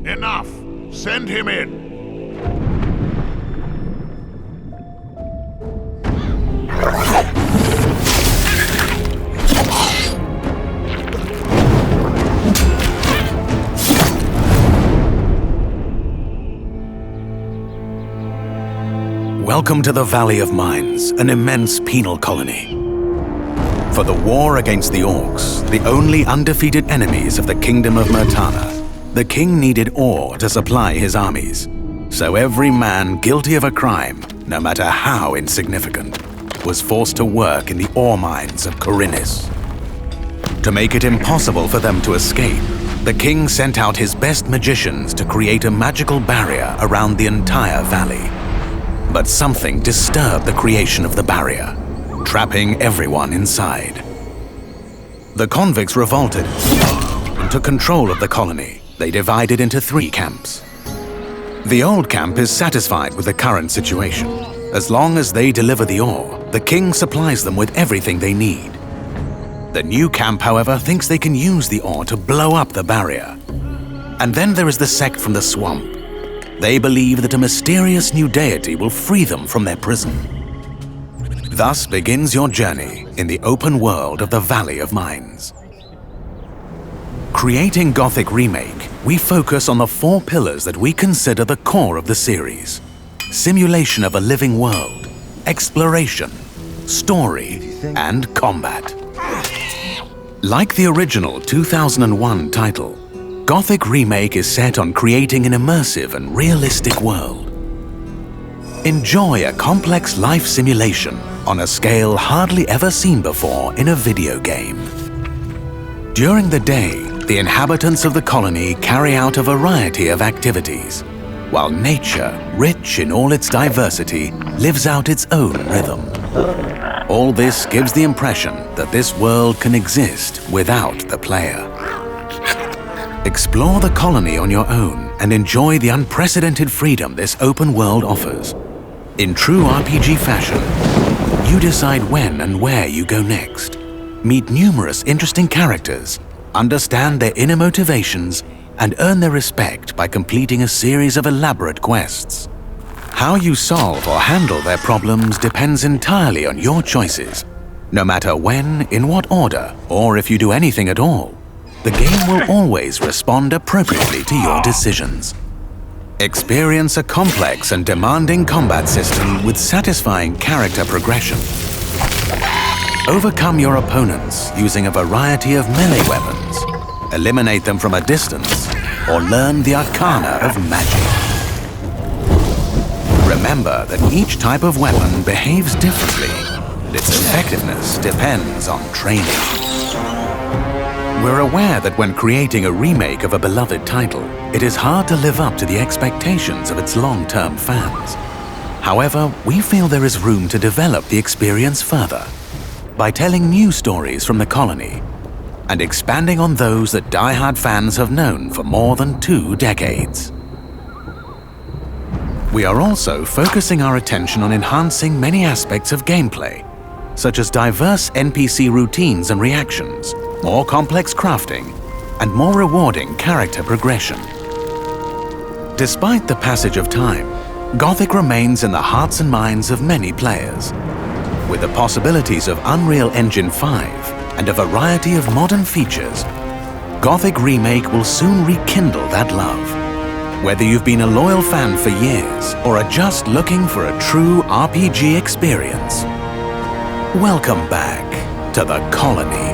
Enough! Send him in! Welcome to the Valley of Mines, an immense penal colony. For the war against the Orcs, the only undefeated enemies of the Kingdom of Murtana, the king needed ore to supply his armies. So every man guilty of a crime, no matter how insignificant, was forced to work in the ore mines of Khorinis. To make it impossible for them to escape, the king sent out his best magicians to create a magical barrier around the entire valley. But something disturbed the creation of the barrier, trapping everyone inside. The convicts revolted and took control of the colony. They divided into 3 camps. The old camp is satisfied with the current situation. As long as they deliver the ore, the king supplies them with everything they need. The new camp, however, thinks they can use the ore to blow up the barrier. And then there is the sect from the swamp. They believe that a mysterious new deity will free them from their prison. Thus begins your journey in the open world of the Valley of Mines. Creating Gothic Remake, we focus on the 4 pillars that we consider the core of the series: simulation of a living world, exploration, story, and combat. Like the original 2001 title, Gothic Remake is set on creating an immersive and realistic world. Enjoy a complex life simulation on a scale hardly ever seen before in a video game. During the day, the inhabitants of the colony carry out a variety of activities, while nature, rich in all its diversity, lives out its own rhythm. All this gives the impression that this world can exist without the player. Explore the colony on your own and enjoy the unprecedented freedom this open world offers. In true RPG fashion, you decide when and where you go next. Meet numerous interesting characters, understand their inner motivations, and earn their respect by completing a series of elaborate quests. How you solve or handle their problems depends entirely on your choices. No matter when, in what order, or if you do anything at all, the game will always respond appropriately to your decisions. Experience a complex and demanding combat system with satisfying character progression. Overcome your opponents using a variety of melee weapons, eliminate them from a distance, or learn the arcana of magic. Remember that each type of weapon behaves differently, and its effectiveness depends on training. We're aware that when creating a remake of a beloved title, it is hard to live up to the expectations of its long-term fans. However, we feel there is room to develop the experience further by telling new stories from the colony and expanding on those that die-hard fans have known for more than 2 decades. We are also focusing our attention on enhancing many aspects of gameplay, such as diverse NPC routines and reactions, more complex crafting, and more rewarding character progression. Despite the passage of time, Gothic remains in the hearts and minds of many players. With the possibilities of Unreal Engine 5 and a variety of modern features, Gothic Remake will soon rekindle that love. Whether you've been a loyal fan for years or are just looking for a true RPG experience, welcome back to the colony.